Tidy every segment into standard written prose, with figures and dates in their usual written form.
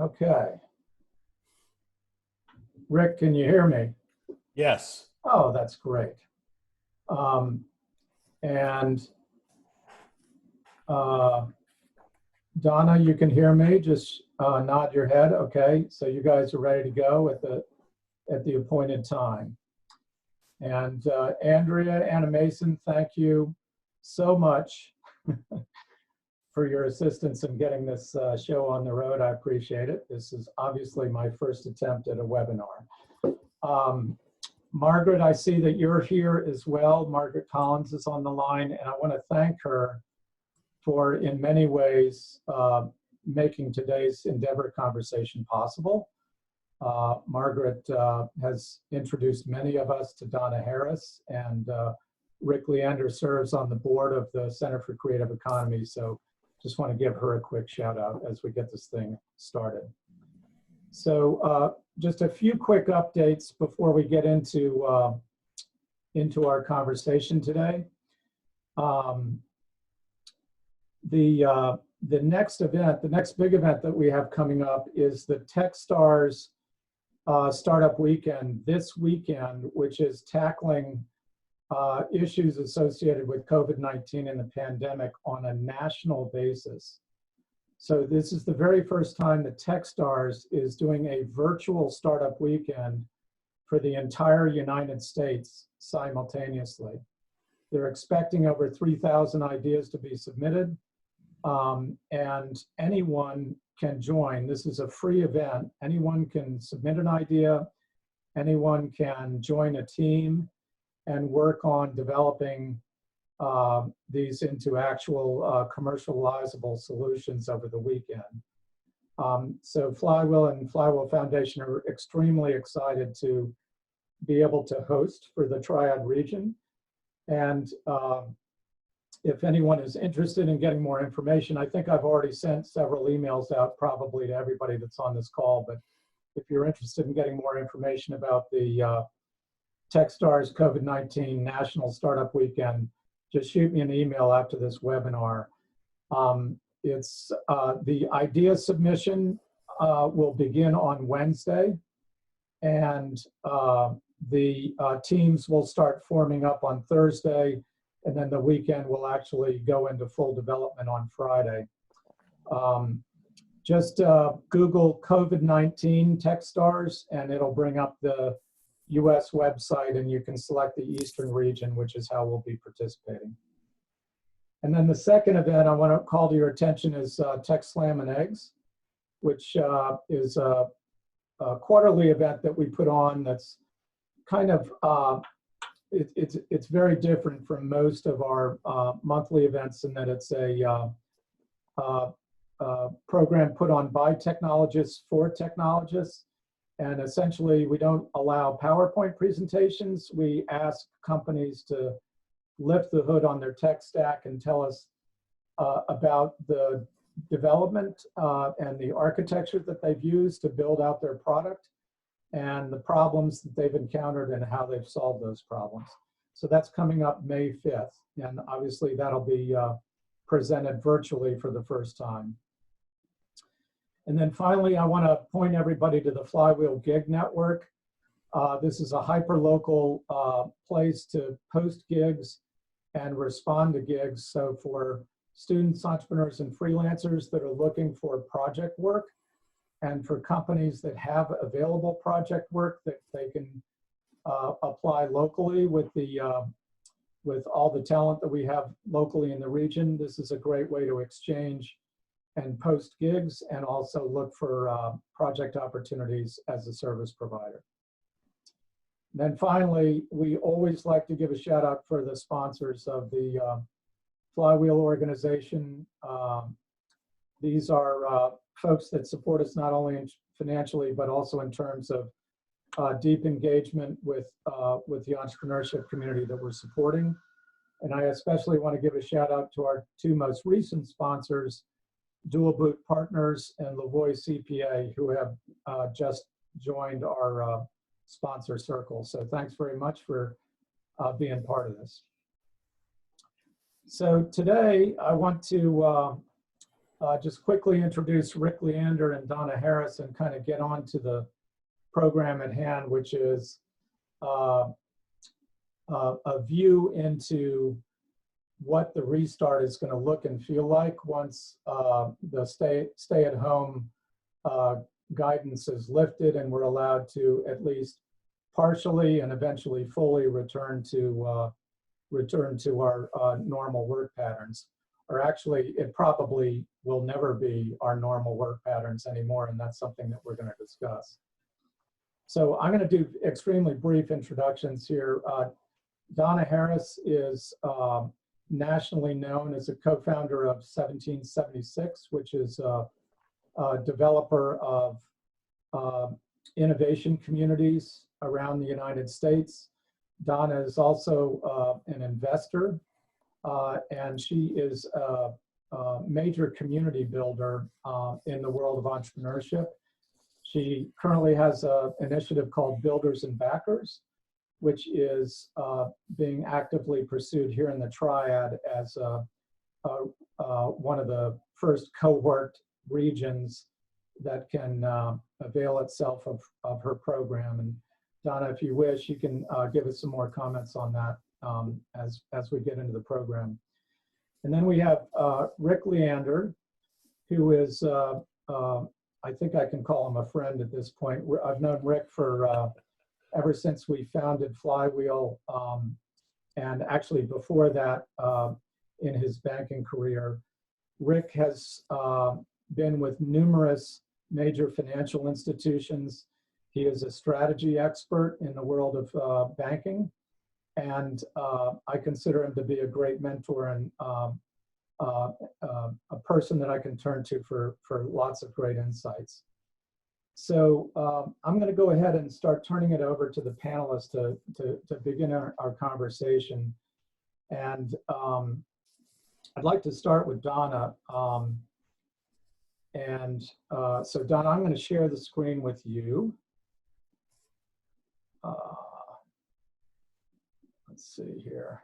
Okay. Rick, can you hear me? Yes. Oh, that's great. And Donna, you can hear me? Just nod your head. Okay, so you guys are ready to go at the appointed time. And Andrea, Anna Mason, thank you so much for your assistance in getting this show on the road. I appreciate it. This is obviously my first attempt at a webinar. Margaret, I see that you're here as well. Margaret Collins is on the line, and I want to thank her for, in many ways, making today's Indeavor conversation possible. Margaret has introduced many of us to Donna Harris, and Rick Leander serves on the board of the Center for Creative Economy, so just want to give her a quick shout out as we get this thing started. So just a few quick updates before we get into our conversation today. The next event, the next big event that we have coming up is the Techstars Startup Weekend this weekend, which is tackling issues associated with COVID-19 and the pandemic on a national basis. So this is the very first time that Techstars is doing a virtual startup weekend for the entire United States simultaneously. They're expecting over 3,000 ideas to be submitted, and anyone can join. This is a free event. Anyone can submit an idea, anyone can join a team and work on developing these into actual commercializable solutions over the weekend. So Flywheel and Flywheel Foundation are extremely excited to be able to host for the Triad region. And if anyone is interested in getting more information, I think I've already sent several emails out probably to everybody that's on this call, but if you're interested in getting more information about the Techstars COVID-19 National Startup Weekend, just shoot me an email after this webinar. It's the idea submission will begin on Wednesday, and the teams will start forming up on Thursday, and then the weekend will actually go into full development on Friday. Just Google COVID-19 Techstars, and it'll bring up the US website, and you can select the Eastern region, which is how we'll be participating. And then the second event I want to call to your attention is Tech Slam and Eggs, which is a quarterly event that we put on that's kind of, it's very different from most of our monthly events in that it's a program put on by technologists for technologists. And essentially, we don't allow PowerPoint presentations. We ask companies to lift the hood on their tech stack and tell us about the development and the architecture that they've used to build out their product and the problems that they've encountered and how they've solved those problems. So that's coming up May 5th. And obviously, that'll be presented virtually for the first time. And then finally, I want to point everybody to the Flywheel Gig Network. This is a hyper-local place to post gigs and respond to gigs. So for students, entrepreneurs, and freelancers that are looking for project work, and for companies that have available project work that they can apply locally with all the talent that we have locally in the region, this is a great way to exchange and post gigs and also look for project opportunities as a service provider. Then finally, we always like to give a shout out for the sponsors of the Flywheel organization. These are folks that support us not only financially, but also in terms of deep engagement with the entrepreneurship community that we're supporting. And I especially want to give a shout out to our two most recent sponsors, Dual Boot Partners and Lavoie CPA, who have just joined our sponsor circle. So thanks very much for being part of this. So today I want to just quickly introduce Rick Leander and Donna Harris and kind of get on to the program at hand, which is a view into what the restart is going to look and feel like once the stay-at-home guidance is lifted and we're allowed to at least partially and eventually fully return to our normal work patterns. Or actually, it probably will never be our normal work patterns anymore, and that's something that we're going to discuss. So I'm going to do extremely brief introductions here. Donna Harris is nationally known as a co-founder of 1776, which is a developer of innovation communities around the United States. Donna is also an investor, and she is a major community builder in the world of entrepreneurship. She currently has an initiative called Builders and Backers, which is being actively pursued here in the Triad as one of the first cohort regions that can avail itself of her program. And Donna, if you wish, you can give us some more comments on that as we get into the program. And then we have Rick Leander, who is, I think I can call him a friend at this point. I've known Rick for ever since we founded Flywheel, and actually before that, in his banking career. Rick has been with numerous major financial institutions. He is a strategy expert in the world of banking, and I consider him to be a great mentor and a person that I can turn to for lots of great insights. So I'm going to go ahead and start turning it over to the panelists to begin our conversation. And I'd like to start with Donna. So Donna, I'm going to share the screen with you. Let's see here.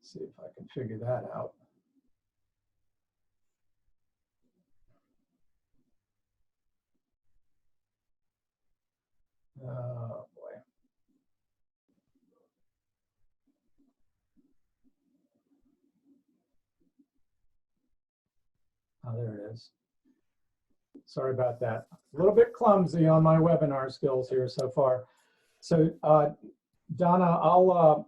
See if I can figure that out. Oh boy. Oh, there it is. Sorry about that. A little bit clumsy on my webinar skills here so far. So Donna, I'll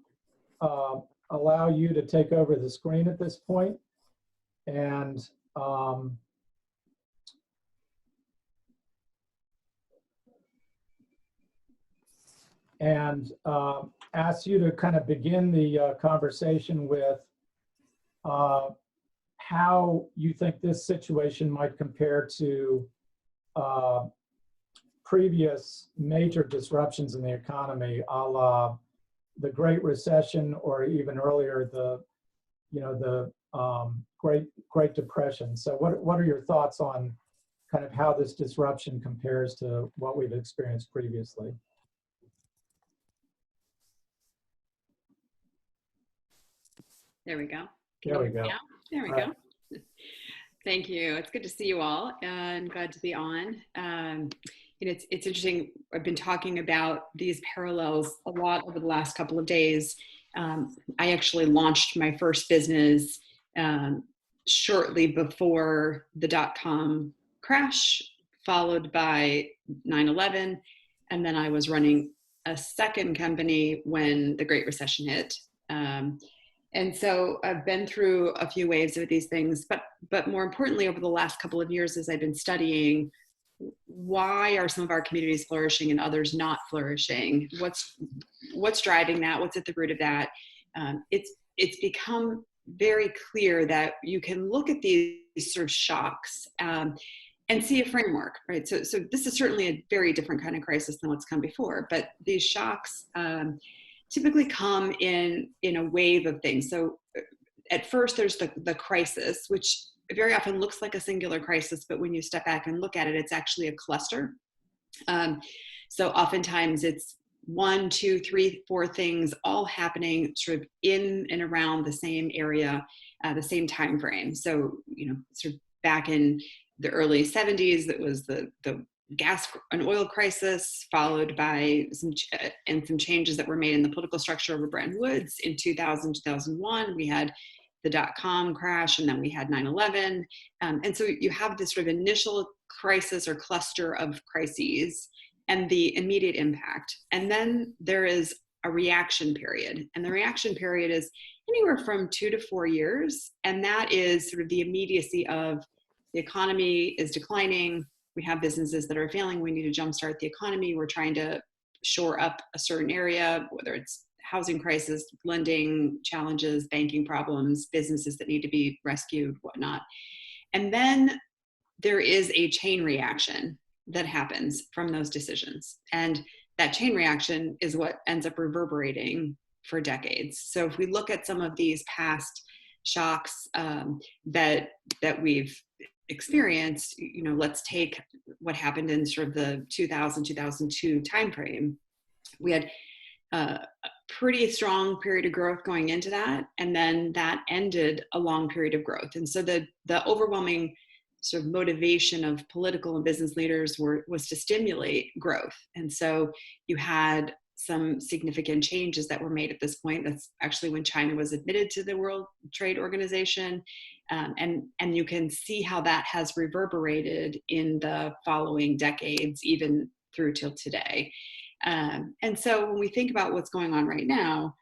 allow you to take over the screen at this point, and ask you to kind of begin the conversation with how you think this situation might compare to previous major disruptions in the economy, a la the Great Recession, or even earlier, the Great Depression. So what are your thoughts on kind of how this disruption compares to what we've experienced previously? There we go. There we go. Yeah, there we go. Thank you. It's good to see you all and glad to be on. It's interesting. I've been talking about these parallels a lot over the last couple of days. I actually launched my first business shortly before the dot-com crash, followed by 9/11. And then I was running a second company when the Great Recession hit. And so I've been through a few waves of these things, but more importantly, over the last couple of years, as I've been studying, why are some of our communities flourishing and others not flourishing? What's driving that? What's at the root of that? It's become very clear that you can look at these sort of shocks and see a framework, right? So this is certainly a very different kind of crisis than what's come before, but these shocks typically come in a wave of things. So at first there's the crisis, which very often looks like a singular crisis, but when you step back and look at it, it's actually a cluster. So oftentimes it's one, two, three, four things all happening sort of in and around the same area, the same time frame. So, sort of back in the early 70s, that was the gas and oil crisis, followed by some changes that were made in the political structure over Bretton Woods. In 2000, 2001, we had the dot-com crash, and then we had 9/11. And so you have this sort of initial crisis or cluster of crises and the immediate impact. And then there is a reaction period. And the reaction period is anywhere from 2 to 4 years. And that is sort of the immediacy of the economy is declining. We have businesses that are failing. We need to jumpstart the economy. We're trying to shore up a certain area, whether it's housing crisis, lending challenges, banking problems, businesses that need to be rescued, whatnot. And then there is a chain reaction that happens from those decisions. And that chain reaction is what ends up reverberating for decades. So if we look at some of these past shocks that we've experienced, let's take what happened in sort of the 2000, 2002 timeframe. We had a pretty strong period of growth going into that, and then that ended a long period of growth. And so the overwhelming sort of motivation of political and business leaders was to stimulate growth. And so you had some significant changes that were made at this point. That's actually when China was admitted to the World Trade Organization. And you can see how that has reverberated in the following decades, even through till today. And so when we think about what's going on right now,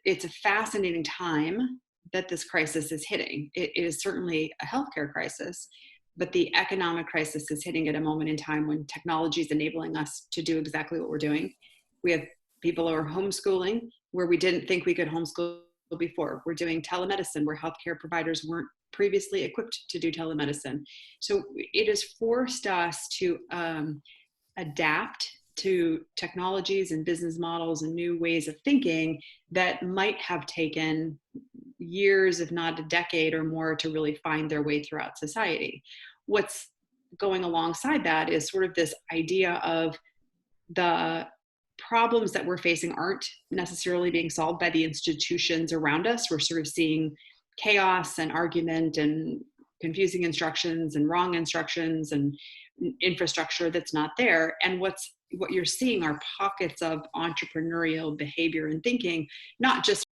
it's a fascinating time that this crisis is hitting. It is certainly a healthcare crisis, but the economic crisis is hitting at a moment in time when technology is enabling us to do exactly what we're doing. We have people who are homeschooling where we didn't think we could homeschool before. We're doing telemedicine where healthcare providers weren't previously equipped to do telemedicine. So it has forced us to adapt to technologies and business models and new ways of thinking that might have taken years, if not a decade or more, to really find their way throughout society. What's going alongside that is sort of this idea of the problems that we're facing aren't necessarily being solved by the institutions around us. We're sort of seeing chaos and argument and confusing instructions and wrong instructions and infrastructure that's not there. And what you're seeing are pockets of entrepreneurial behavior and thinking, not just